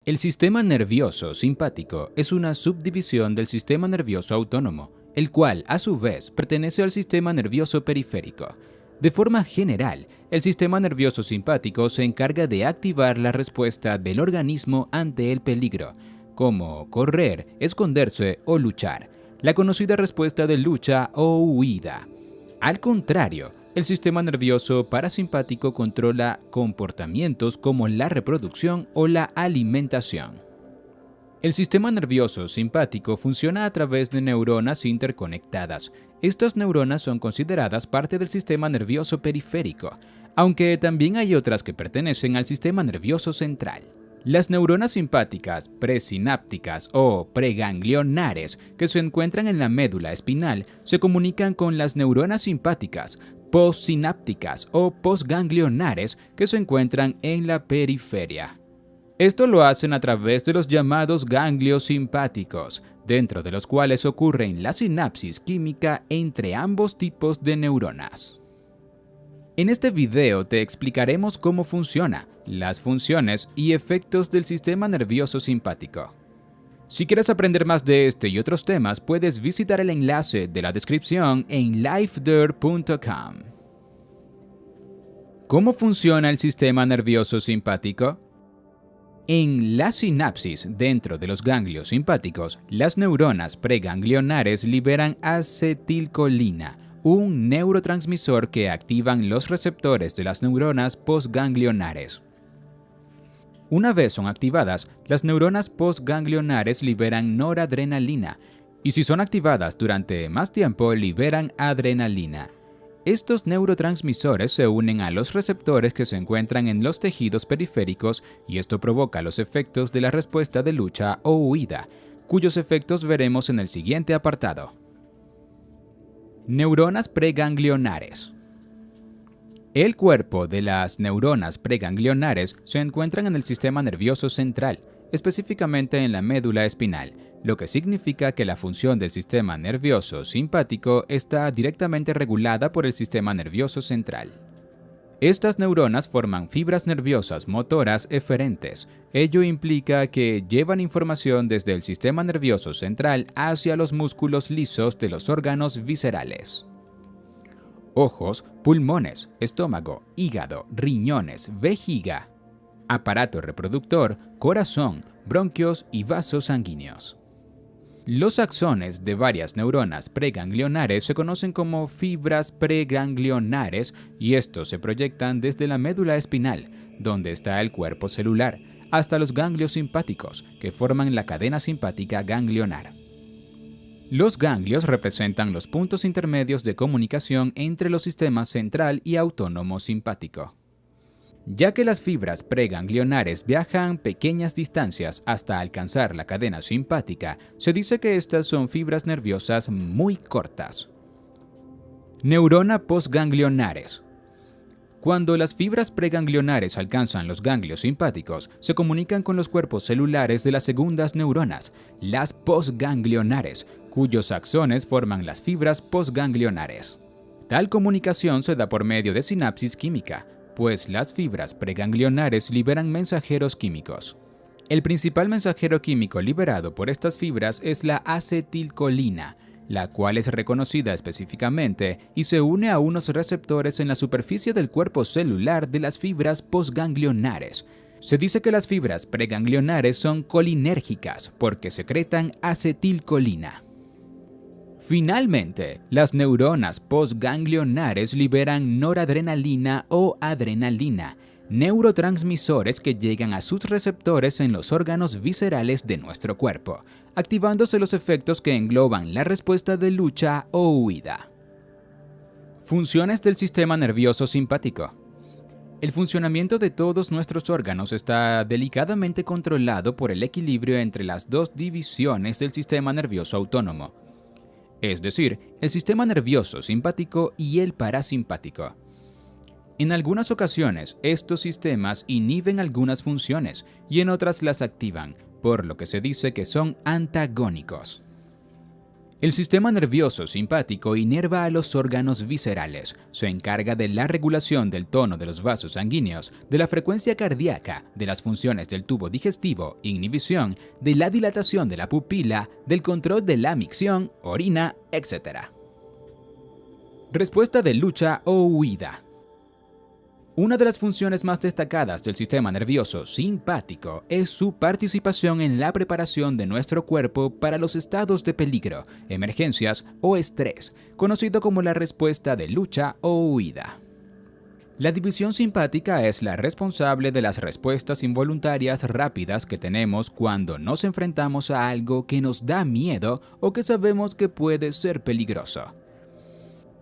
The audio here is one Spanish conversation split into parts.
El sistema nervioso simpático es una subdivisión del sistema nervioso autónomo, el cual, a su vez, pertenece al sistema nervioso periférico. De forma general, el sistema nervioso simpático se encarga de activar la respuesta del organismo ante el peligro, como correr, esconderse o luchar, la conocida respuesta de lucha o huida. Al contrario, el sistema nervioso parasimpático controla comportamientos como la reproducción o la alimentación. El sistema nervioso simpático funciona a través de neuronas interconectadas. Estas neuronas son consideradas parte del sistema nervioso periférico, aunque también hay otras que pertenecen al sistema nervioso central. Las neuronas simpáticas presinápticas o preganglionares que se encuentran en la médula espinal se comunican con las neuronas simpáticas postsinápticas o postganglionares que se encuentran en la periferia. Esto lo hacen a través de los llamados ganglios simpáticos, dentro de los cuales ocurren la sinapsis química entre ambos tipos de neuronas. En este video te explicaremos cómo funciona, las funciones y efectos del sistema nervioso simpático. Si quieres aprender más de este y otros temas, puedes visitar el enlace de la descripción en lifeder.com. ¿Cómo funciona el sistema nervioso simpático? En la sinapsis dentro de los ganglios simpáticos, las neuronas preganglionares liberan acetilcolina, un neurotransmisor que activan los receptores de las neuronas postganglionares. Una vez son activadas, las neuronas postganglionares liberan noradrenalina, y si son activadas durante más tiempo, liberan adrenalina. Estos neurotransmisores se unen a los receptores que se encuentran en los tejidos periféricos y esto provoca los efectos de la respuesta de lucha o huida, cuyos efectos veremos en el siguiente apartado. Neuronas preganglionares. El cuerpo de las neuronas preganglionares se encuentran en el sistema nervioso central, específicamente en la médula espinal, lo que significa que la función del sistema nervioso simpático está directamente regulada por el sistema nervioso central. Estas neuronas forman fibras nerviosas motoras eferentes. Ello implica que llevan información desde el sistema nervioso central hacia los músculos lisos de los órganos viscerales. Ojos, pulmones, estómago, hígado, riñones, vejiga, aparato reproductor, corazón, bronquios y vasos sanguíneos. Los axones de varias neuronas preganglionares se conocen como fibras preganglionares y estos se proyectan desde la médula espinal, donde está el cuerpo celular, hasta los ganglios simpáticos, que forman la cadena simpática ganglionar. Los ganglios representan los puntos intermedios de comunicación entre los sistemas central y autónomo simpático. Ya que las fibras preganglionares viajan pequeñas distancias hasta alcanzar la cadena simpática, se dice que estas son fibras nerviosas muy cortas. Neurona postganglionares. Cuando las fibras preganglionares alcanzan los ganglios simpáticos, se comunican con los cuerpos celulares de las segundas neuronas, las postganglionares, cuyos axones forman las fibras postganglionares. Tal comunicación se da por medio de sinapsis química, pues las fibras preganglionares liberan mensajeros químicos. El principal mensajero químico liberado por estas fibras es la acetilcolina, la cual es reconocida específicamente y se une a unos receptores en la superficie del cuerpo celular de las fibras postganglionares. Se dice que las fibras preganglionares son colinérgicas porque secretan acetilcolina. Finalmente, las neuronas postganglionares liberan noradrenalina o adrenalina, neurotransmisores que llegan a sus receptores en los órganos viscerales de nuestro cuerpo, activándose los efectos que engloban la respuesta de lucha o huida. Funciones del sistema nervioso simpático. El funcionamiento de todos nuestros órganos está delicadamente controlado por el equilibrio entre las dos divisiones del sistema nervioso autónomo, es decir, el sistema nervioso simpático y el parasimpático. En algunas ocasiones, estos sistemas inhiben algunas funciones y en otras las activan, por lo que se dice que son antagónicos. El sistema nervioso simpático inerva a los órganos viscerales, se encarga de la regulación del tono de los vasos sanguíneos, de la frecuencia cardíaca, de las funciones del tubo digestivo, inhibición, de la dilatación de la pupila, del control de la micción, orina, etc. Respuesta de lucha o huida. Una de las funciones más destacadas del sistema nervioso simpático es su participación en la preparación de nuestro cuerpo para los estados de peligro, emergencias o estrés, conocido como la respuesta de lucha o huida. La división simpática es la responsable de las respuestas involuntarias rápidas que tenemos cuando nos enfrentamos a algo que nos da miedo o que sabemos que puede ser peligroso.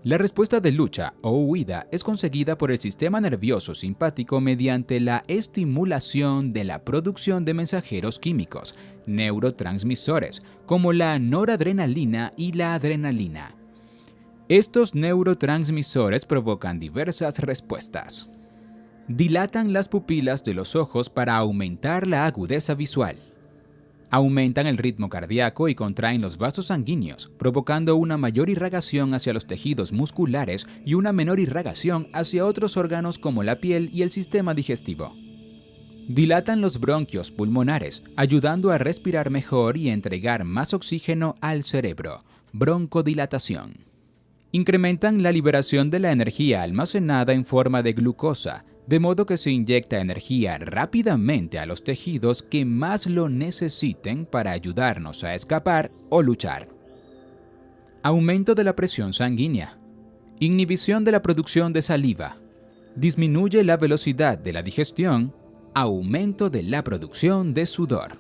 La respuesta de lucha o huida es conseguida por el sistema nervioso simpático mediante la estimulación de la producción de mensajeros químicos, neurotransmisores, como la noradrenalina y la adrenalina. Estos neurotransmisores provocan diversas respuestas. Dilatan las pupilas de los ojos para aumentar la agudeza visual. Aumentan el ritmo cardíaco y contraen los vasos sanguíneos, provocando una mayor irrigación hacia los tejidos musculares y una menor irrigación hacia otros órganos como la piel y el sistema digestivo. Dilatan los bronquios pulmonares, ayudando a respirar mejor y entregar más oxígeno al cerebro, broncodilatación. Incrementan la liberación de la energía almacenada en forma de glucosa, de modo que se inyecta energía rápidamente a los tejidos que más lo necesiten para ayudarnos a escapar o luchar. Aumento de la presión sanguínea. Inhibición de la producción de saliva. Disminuye la velocidad de la digestión. Aumento de la producción de sudor.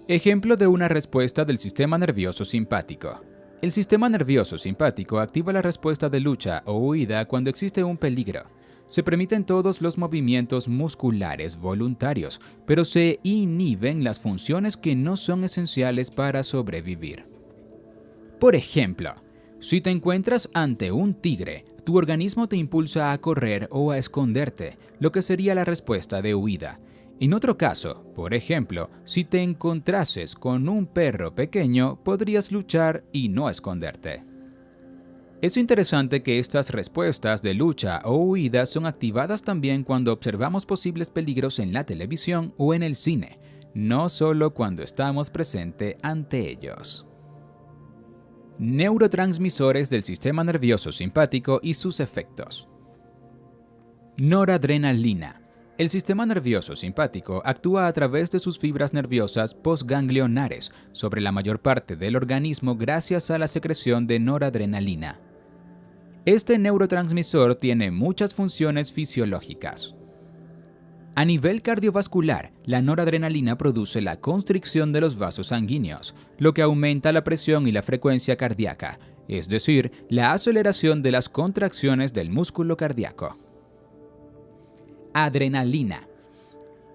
Ejemplo de una respuesta del sistema nervioso simpático. El sistema nervioso simpático activa la respuesta de lucha o huida cuando existe un peligro. Se permiten todos los movimientos musculares voluntarios, pero se inhiben las funciones que no son esenciales para sobrevivir. Por ejemplo, si te encuentras ante un tigre, tu organismo te impulsa a correr o a esconderte, lo que sería la respuesta de huida. En otro caso, por ejemplo, si te encontrases con un perro pequeño, podrías luchar y no esconderte. Es interesante que estas respuestas de lucha o huida son activadas también cuando observamos posibles peligros en la televisión o en el cine, no solo cuando estamos presentes ante ellos. Neurotransmisores del sistema nervioso simpático y sus efectos. Noradrenalina. El sistema nervioso simpático actúa a través de sus fibras nerviosas postganglionares sobre la mayor parte del organismo gracias a la secreción de noradrenalina. Este neurotransmisor tiene muchas funciones fisiológicas. A nivel cardiovascular, la noradrenalina produce la constricción de los vasos sanguíneos, lo que aumenta la presión y la frecuencia cardíaca, es decir, la aceleración de las contracciones del músculo cardíaco. Adrenalina.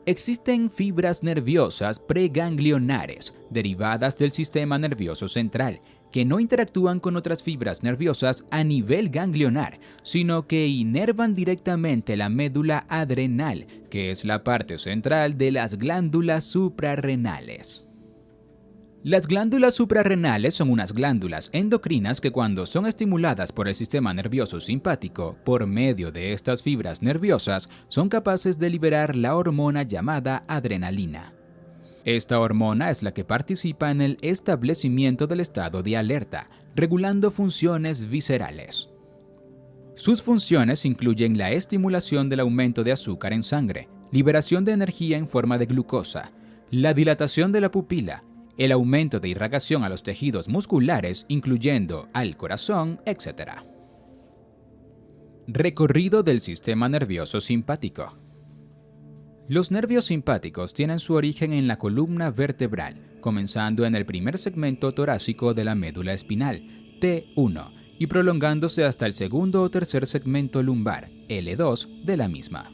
Existen fibras nerviosas preganglionares, derivadas del sistema nervioso central, que no interactúan con otras fibras nerviosas a nivel ganglionar, sino que inervan directamente la médula adrenal, que es la parte central de las glándulas suprarrenales. Las glándulas suprarrenales son unas glándulas endocrinas que cuando son estimuladas por el sistema nervioso simpático por medio de estas fibras nerviosas, son capaces de liberar la hormona llamada adrenalina. Esta hormona es la que participa en el establecimiento del estado de alerta, regulando funciones viscerales. Sus funciones incluyen la estimulación del aumento de azúcar en sangre, liberación de energía en forma de glucosa, la dilatación de la pupila, el aumento de irrigación a los tejidos musculares, incluyendo al corazón, etc. Recorrido del sistema nervioso simpático. Los nervios simpáticos tienen su origen en la columna vertebral, comenzando en el primer segmento torácico de la médula espinal, T1, y prolongándose hasta el segundo o tercer segmento lumbar, L2, de la misma.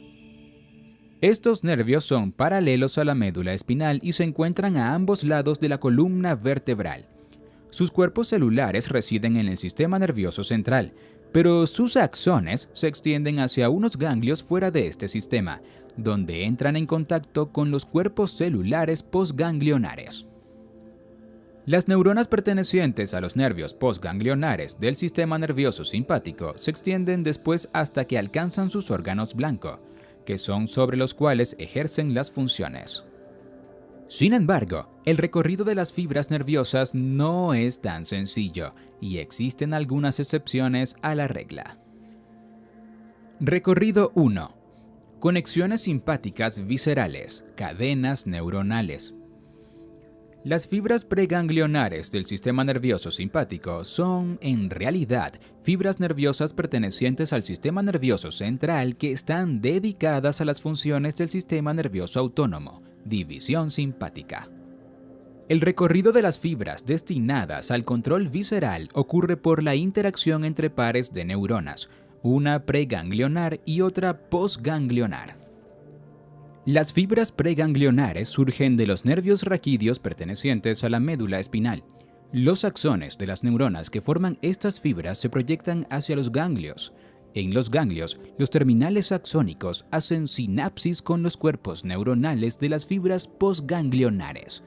Estos nervios son paralelos a la médula espinal y se encuentran a ambos lados de la columna vertebral. Sus cuerpos celulares residen en el sistema nervioso central, pero sus axones se extienden hacia unos ganglios fuera de este sistema, donde entran en contacto con los cuerpos celulares postganglionares. Las neuronas pertenecientes a los nervios postganglionares del sistema nervioso simpático se extienden después hasta que alcanzan sus órganos blanco, que son sobre los cuales ejercen las funciones. Sin embargo, el recorrido de las fibras nerviosas no es tan sencillo y existen algunas excepciones a la regla. Recorrido 1. Conexiones simpáticas viscerales, cadenas neuronales. Las fibras preganglionares del sistema nervioso simpático son, en realidad, fibras nerviosas pertenecientes al sistema nervioso central que están dedicadas a las funciones del sistema nervioso autónomo, división simpática. El recorrido de las fibras destinadas al control visceral ocurre por la interacción entre pares de neuronas, una preganglionar y otra postganglionar. Las fibras preganglionares surgen de los nervios raquídeos pertenecientes a la médula espinal. Los axones de las neuronas que forman estas fibras se proyectan hacia los ganglios. En los ganglios, los terminales axónicos hacen sinapsis con los cuerpos neuronales de las fibras postganglionares.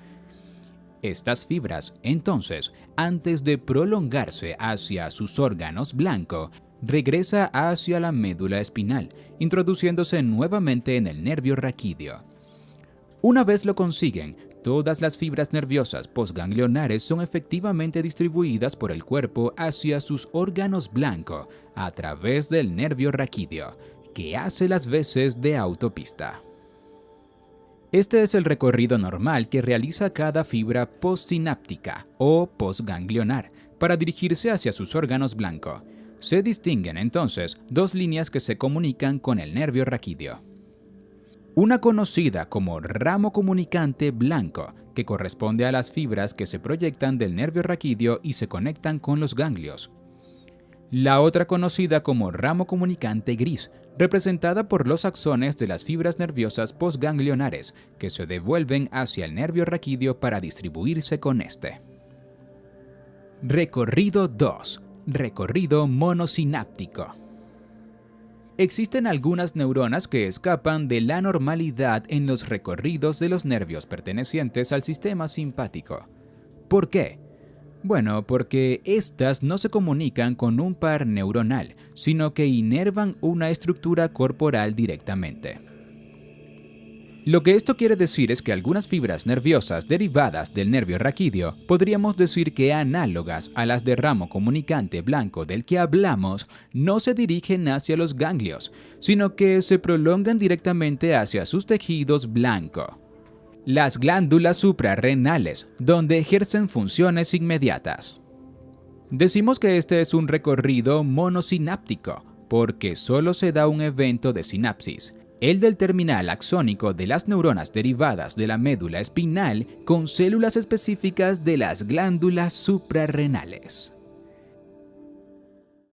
Estas fibras, entonces, antes de prolongarse hacia sus órganos blanco, regresa hacia la médula espinal, introduciéndose nuevamente en el nervio raquídeo. Una vez lo consiguen, todas las fibras nerviosas postganglionares son efectivamente distribuidas por el cuerpo hacia sus órganos blanco a través del nervio raquídeo, que hace las veces de autopista. Este es el recorrido normal que realiza cada fibra postsináptica o postganglionar para dirigirse hacia sus órganos blanco. Se distinguen entonces dos líneas que se comunican con el nervio raquídeo. Una conocida como ramo comunicante blanco, que corresponde a las fibras que se proyectan del nervio raquídeo y se conectan con los ganglios. La otra conocida como ramo comunicante gris, representada por los axones de las fibras nerviosas postganglionares, que se devuelven hacia el nervio raquídeo para distribuirse con este. Recorrido 2. Recorrido monosináptico. Existen algunas neuronas que escapan de la normalidad en los recorridos de los nervios pertenecientes al sistema simpático. ¿Por qué? Bueno, porque estas no se comunican con un par neuronal, sino que inervan una estructura corporal directamente. Lo que esto quiere decir es que algunas fibras nerviosas derivadas del nervio raquídeo, podríamos decir que análogas a las de ramo comunicante blanco del que hablamos, no se dirigen hacia los ganglios, sino que se prolongan directamente hacia sus tejidos blanco, las glándulas suprarrenales, donde ejercen funciones inmediatas. Decimos que este es un recorrido monosináptico, porque solo se da un evento de sinapsis, el del terminal axónico de las neuronas derivadas de la médula espinal con células específicas de las glándulas suprarrenales.